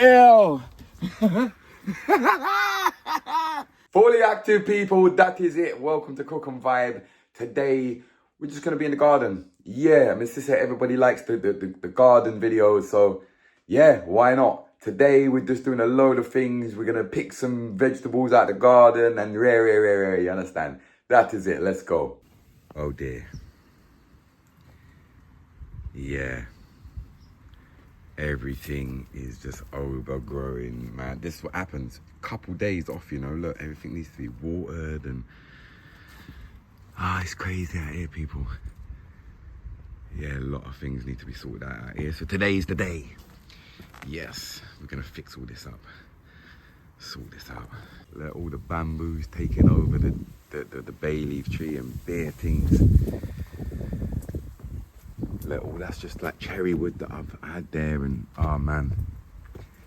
Ew. Fully active people, that is it. Welcome to Cook and Vibe. Today, we're just going to be in the garden. Yeah, Mr. Sister, everybody likes the garden videos. So, yeah, why not? Today, we're just doing a load of things. We're going to pick some vegetables out the garden and rare, you understand? That is it. Let's go. Oh, dear. Yeah. Everything is just overgrowing, man. This is what happens. Couple days off, you know. Look, everything needs to be watered and... it's crazy out here, people. Yeah, a lot of things need to be sorted out here. So today is the day. Yes, we're going to fix all this up. Sort this out. Let all the bamboos taking over the bay leaf tree and bare things. All that's just like cherry wood that I've had there, and oh man,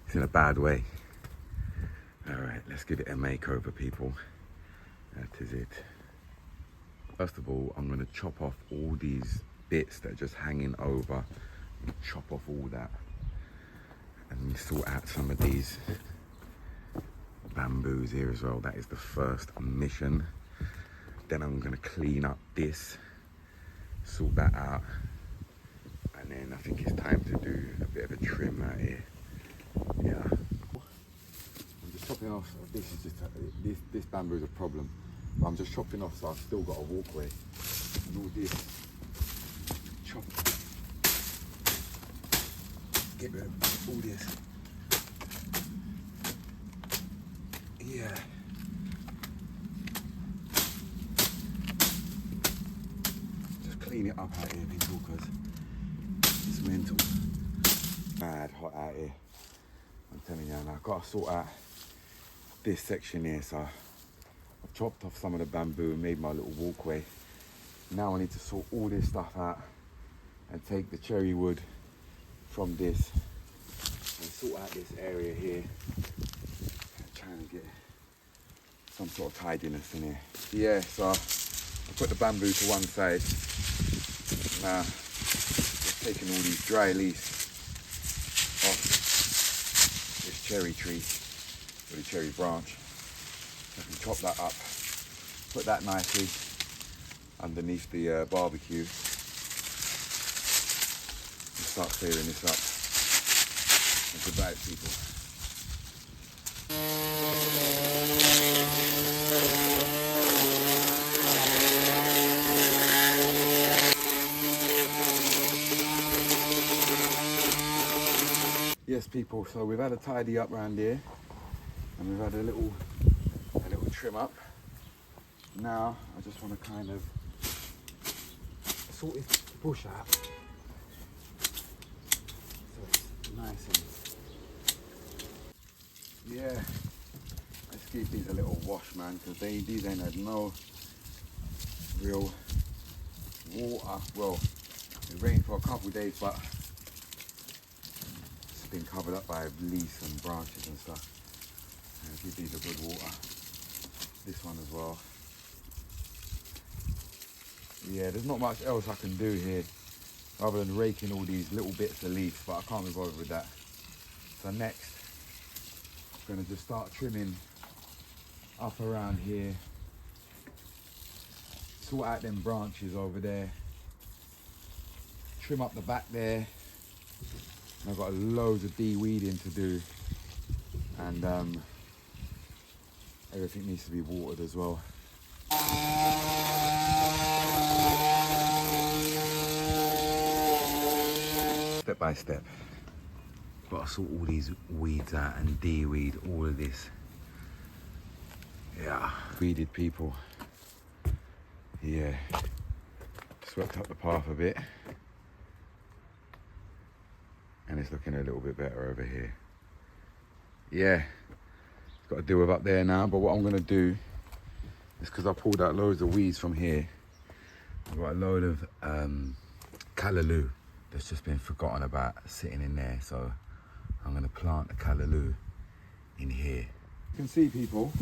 it's in a bad way. All right, let's give it a makeover, people. That is it. First of all, I'm gonna chop off all these bits that are just hanging over. Chop off all that and sort out some of these bamboos here as well. That is the first mission. Then I'm gonna clean up this, sort that out. And then I think it's time to do a bit of a trim out here. Yeah. I'm just chopping off. This is just this bamboo is a problem. But I'm just chopping off, so I've still got a walkway. And all this. Chop. Get rid of all this. Yeah. Just clean it up out here, people, because it's mental. Mad hot out here. I'm telling you, and I've got to sort out this section here. So I've chopped off some of the bamboo and made my little walkway. Now I need to sort all this stuff out and take the cherry wood from this and sort out this area here. I'm trying to get some sort of tidiness in here. Yeah, so I put the bamboo to one side. Now taking all these dry leaves off this cherry tree, or the cherry branch. I can chop that up, put that nicely underneath the barbecue, and start clearing this up. And goodbye, people. Yes, people, so we've had a tidy up around here and we've had a little trim up. Now I just want to kind of sort this bush out so it's nice and yeah, let's give these a little wash, man, because these ain't had no real water. Well, it rained for a couple of days, but been covered up by leaves and branches and stuff. And give these a good water. This one as well. Yeah, there's not much else I can do here other than raking all these little bits of leaves, but I can't be bothered with that. So next, I'm gonna just start trimming up around here. Sort out them branches over there. Trim up the back there. And I've got loads of de-weeding to do, and everything needs to be watered as well. Step by step. Got to sort all these weeds out and de-weed all of this. Yeah, weeded, people. Yeah, swept up the path a bit. And it's looking a little bit better over here. Yeah, it's got to deal with up there now, but what I'm gonna do is, because I pulled out loads of weeds from here, I've got a load of callaloo that's just been forgotten about sitting in there, so I'm gonna plant the callaloo in here. You can see, people,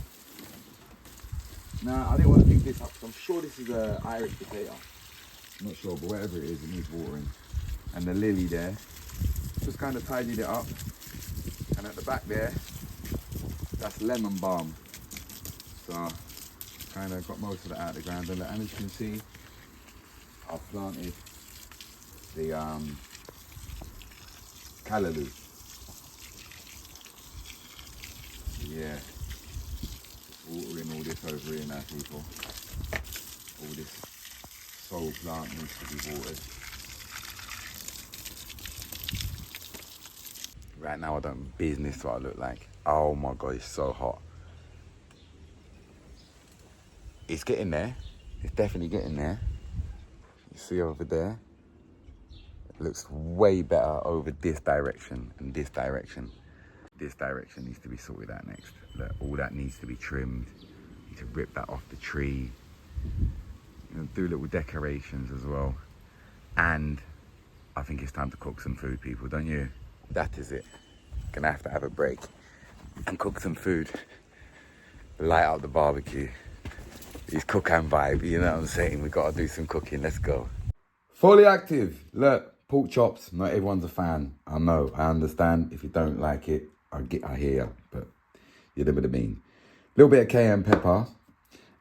now I didn't want to pick this up because I'm sure this is an Irish potato. I'm not sure, but whatever it is, it needs watering. And the lily there, just kind of tidied it up. And at the back there, that's lemon balm. So kind of got most of that out of the ground. And as you can see, I've planted the callaloo. Yeah, watering all this over here now, people. All this soul plant needs to be watered. Right now I don't business what I look like. Oh my God, it's so hot. It's getting there. It's definitely getting there. You see over there? It looks way better over this direction and this direction. This direction needs to be sorted out next. Look, all that needs to be trimmed. You need to rip that off the tree. You know, do little decorations as well. And I think it's time to cook some food, people, don't you? That is it. Gonna have to have a break and cook some food. Light up the barbecue. It's cook and vibe, you know what I'm saying? We gotta do some cooking, let's go. Fully active. Look, pork chops, not everyone's a fan. I know, I understand. If you don't like it, I hear you, but you know what I mean. A little bit of cayenne pepper.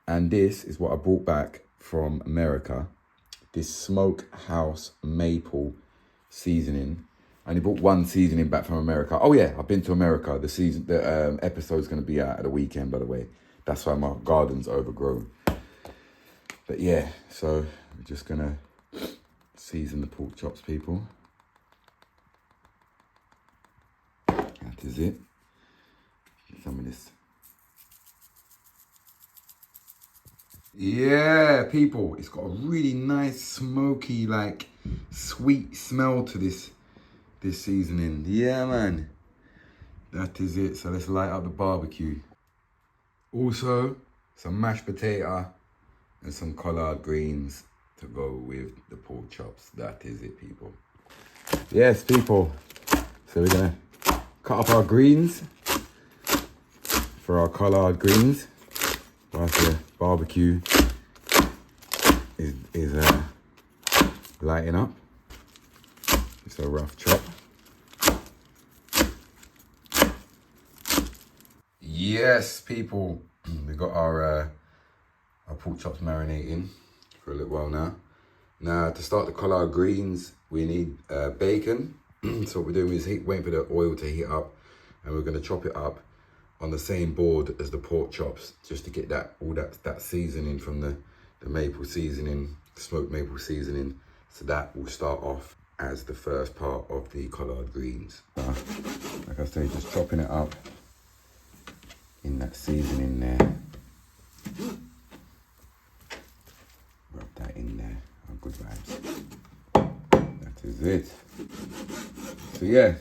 And this is what I brought back from America. This Smokehouse Maple seasoning. I only bought one seasoning back from America. Oh yeah, I've been to America. The episode's gonna be out at the weekend, by the way. That's why my garden's overgrown. But yeah, so we're just gonna season the pork chops, people. That is it. Some of this. Yeah, people, it's got a really nice, smoky, like, sweet smell to this seasoning. Yeah, man. That is it. So let's light up the barbecue. Also, some mashed potato and some collard greens to go with the pork chops. That is it, people. Yes, people. So we're gonna cut up our greens for our collard greens whilst the barbecue is lighting up. It's a rough chop. Yes, people, we got our pork chops marinating for a little while now. Now, to start the collard greens, we need bacon. So what we're doing is waiting for the oil to heat up, and we're going to chop it up on the same board as the pork chops, just to get that seasoning from the maple seasoning, smoked maple seasoning. So that will start off as the first part of the collard greens. Like I say, just chopping it up in that seasoning there. Rub that in there. Oh, good vibes. That is it. So yeah,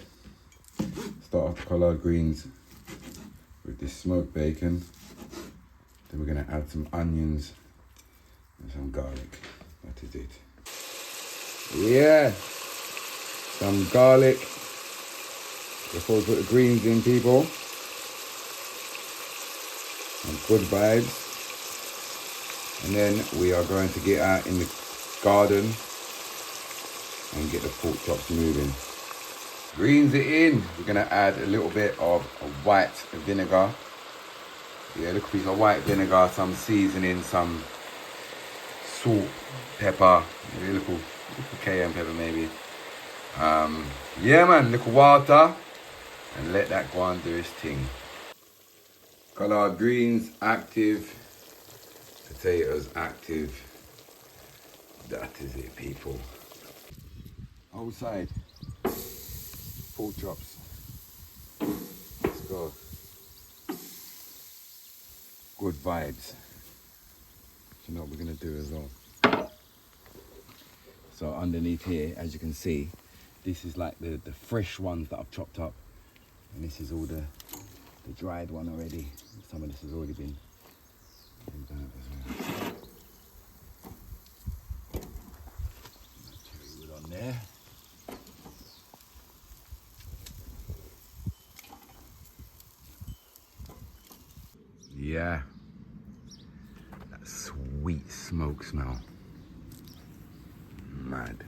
start off the collard greens with this smoked bacon. Then we're gonna add some onions and some garlic. That is it. Yeah, some garlic before we put the greens in, people. Some good vibes. And then we are going to get out in the garden and get the pork chops moving. Greens it in. We're gonna add a little bit of white vinegar. Yeah, a little piece of white vinegar, some seasoning, some salt, pepper, maybe a little cayenne pepper maybe. Yeah man, little water, and let that go on do its thing. Collard greens active, potatoes active. That is it, people. Outside, pork chops. Let's go. Good vibes. You know what we're gonna do as well. So underneath here, as you can see, this is like the fresh ones that I've chopped up, and this is all the dried one already. Some of this has already been burnt as well. Cherry wood on there. Yeah, that sweet smoke smell. Mad.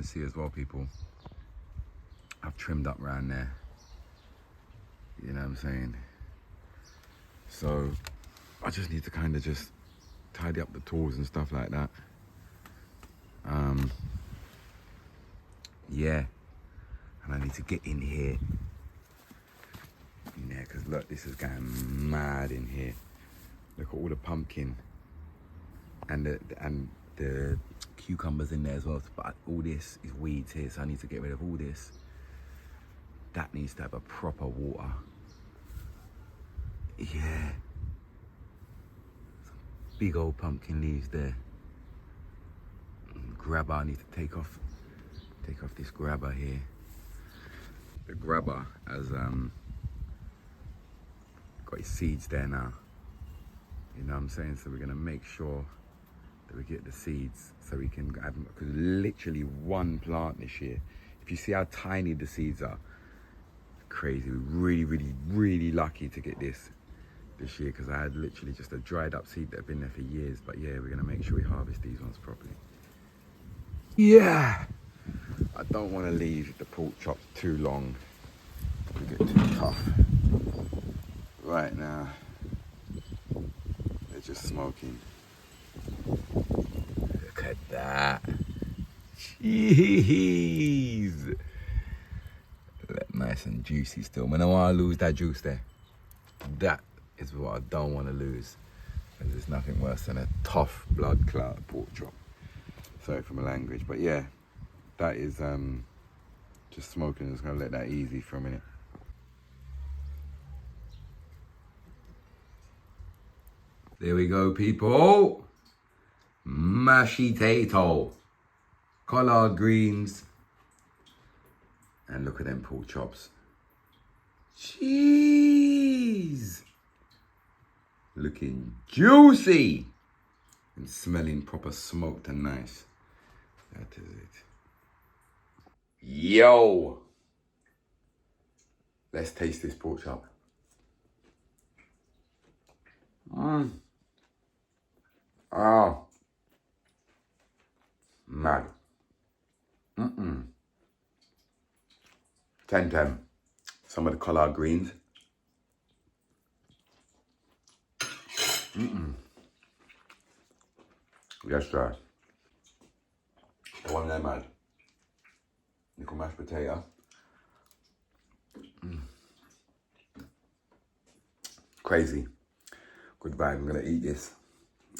see as well, people, I've trimmed up around there. You know what I'm saying? So I just need to kind of just tidy up the tools and stuff like that. Yeah, and I need to get in here. In there, because look, this is going mad in here. Look at all the pumpkin and the cucumbers in there as well. But all this is weeds here, so I need to get rid of all this. That needs to have a proper water. Yeah. Some big old pumpkin leaves there. Grabber, I need to take off this grabber here. The grabber has got his seeds there now. You know what I'm saying? So we're gonna make sure that we get the seeds so we can have them, because literally one plant this year. If you see how tiny the seeds are, crazy. We're really lucky to get this year, because I had literally just a dried up seed that had been there for years. But yeah, we're gonna make sure we harvest these ones properly. Yeah, I don't want to leave the pork chops too long. We get too tough. Right now, they're just smoking. Look at that. Jeez. Look, nice and juicy still. I don't want to lose that juice there. That is what I don't want to lose. And there's nothing worse than a tough blood clot pork chop. Sorry for my language, but yeah, that is just smoking. I'm just gonna let that easy for a minute. There we go, people. Mashy tato, collard greens, and look at them pork chops. Jeez, looking juicy and smelling proper smoked and nice. That is it. Yo, let's taste this pork chop. Oh, mad. 10-10. Some of the collard greens. Yes, sir. The one there, mad. Little mashed potato. Crazy. Good vibe. I'm gonna eat this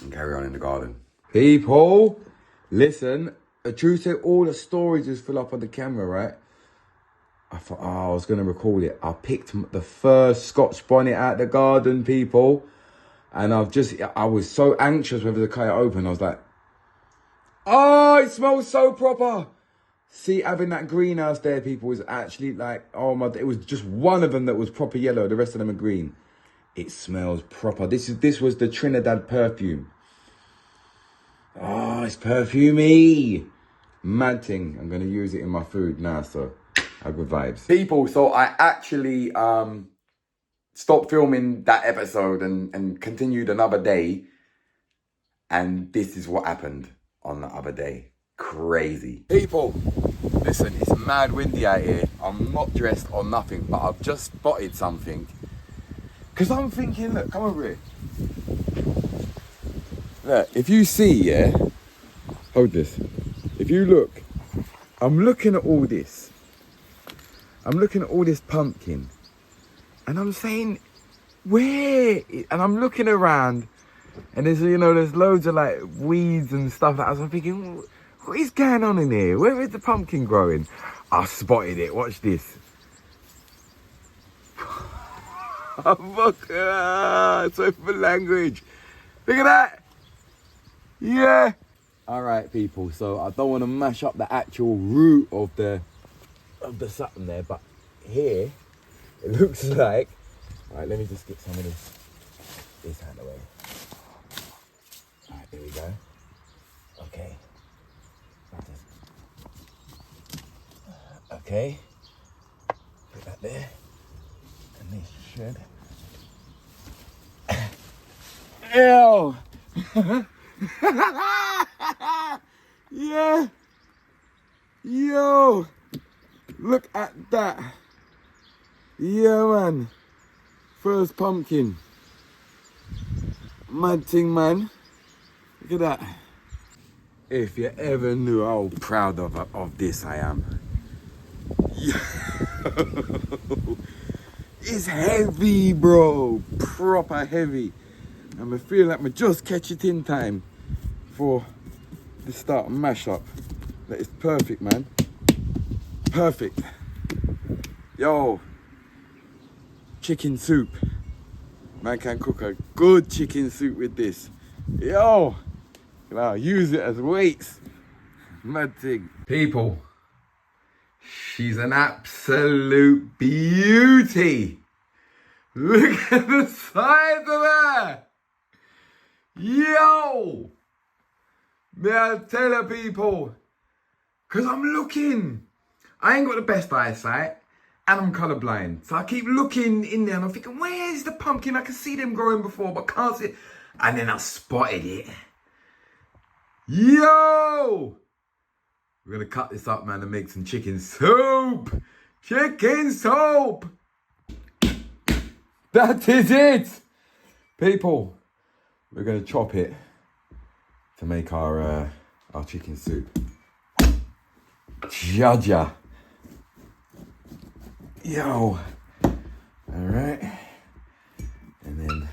and carry on in the garden. People, listen. The truth is, all the storage is full up on the camera, right? I thought, I was gonna record it. I picked the first Scotch bonnet out the garden, people. And I was so anxious whether to cut it open. I was like, oh, it smells so proper. See, having that greenhouse there, people, is actually like, oh my, it was just one of them that was proper yellow. The rest of them are green. It smells proper. This was the Trinidad perfume. Oh, it's perfumey. Mad thing. I'm going to use it in my food now, so have good vibes. People, so I actually stopped filming that episode and continued another day. And this is what happened on the other day. Crazy. People, listen, it's mad windy out here. I'm not dressed or nothing, but I've just spotted something. Because I'm thinking, look, come over here. Look, if you see, yeah, hold this. If you look, I'm looking at all this. I'm looking at all this pumpkin. And I'm saying, where? And I'm looking around, and there's, you know, there's loads of like weeds and stuff like that. I'm thinking, what is going on in here? Where is the pumpkin growing? I spotted it. Watch this. Look, sorry for language. Look at that. Yeah. All right, people. So I don't want to mash up the actual root of the something there, but here it looks like. All right, let me just get some of this out of the way. All right, there we go. Okay. Okay. Put that there. And this should. Ew! Yeah! Yo, look at that. Yeah, man. First pumpkin. Mad thing, man. Look at that. If you ever knew how proud of this I am. Yo. It's heavy, bro. Proper heavy. And I feel like I just catch it in time for the start mash up. That is perfect, man. Perfect. Yo, chicken soup. Man can cook a good chicken soup with this. Yo, I'll use it as weights. Mad thing. People, she's an absolute beauty. Look at the size of her. Yo, may I tell her, people, because I'm looking. I ain't got the best eyesight and I'm colourblind. So I keep looking in there and I'm thinking, where's the pumpkin? I can see them growing before, but can't see it. And then I spotted it. Yo! We're going to cut this up, man, and make some chicken soup. Chicken soup! That is it! People, we're going to chop it to make our chicken soup. Jaja. Yo. Alright. And then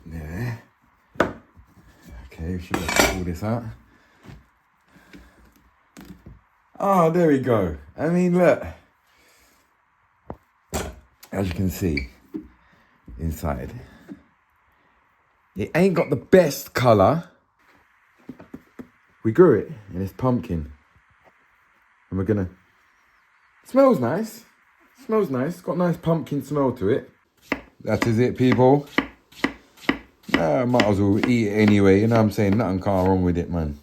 there. Okay, we should have to pull this out. Oh, there we go. I mean, look. As you can see, inside. It ain't got the best colour. We grew it and it's pumpkin. And we're gonna, smells nice. Smells nice, got a nice pumpkin smell to it. That is it, people. Might as well eat it anyway, you know what I'm saying? Nothing can't wrong with it, man.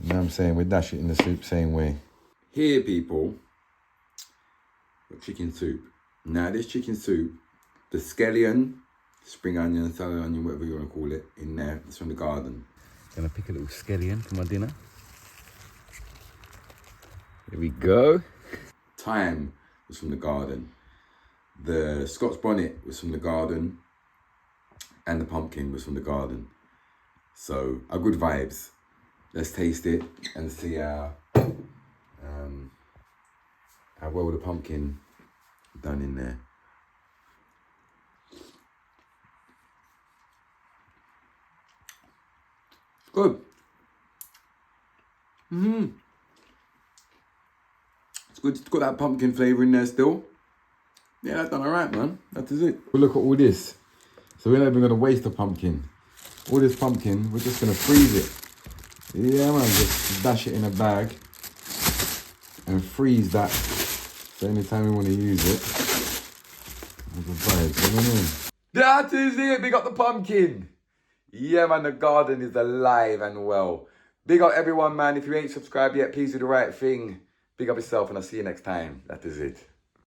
You know what I'm saying? We dash it in the soup same way. Here, people, got chicken soup. Now this chicken soup, the scallion, spring onion, salad onion, whatever you want to call it, in there, it's from the garden. Gonna pick a little scallion for my dinner. Here we go. Thyme was from the garden. The Scotch bonnet was from the garden. And the pumpkin was from the garden. So, are good vibes. Let's taste it and see how well the pumpkin done in there. Good. It's good. It's got that pumpkin flavour in there still. Yeah, that's done alright, man. That is it. But look at all this. So we're not even going to waste the pumpkin. All this pumpkin, we're just going to freeze it. Yeah, man, just dash it in a bag and freeze that. So anytime we want to use it, we'll buy it. You know what I mean? That is it. Big up the pumpkin. Yeah, man, the garden is alive and well. Big up everyone, man. If you ain't subscribed yet, please do the right thing. Big up yourself and I'll see you next time. That is it.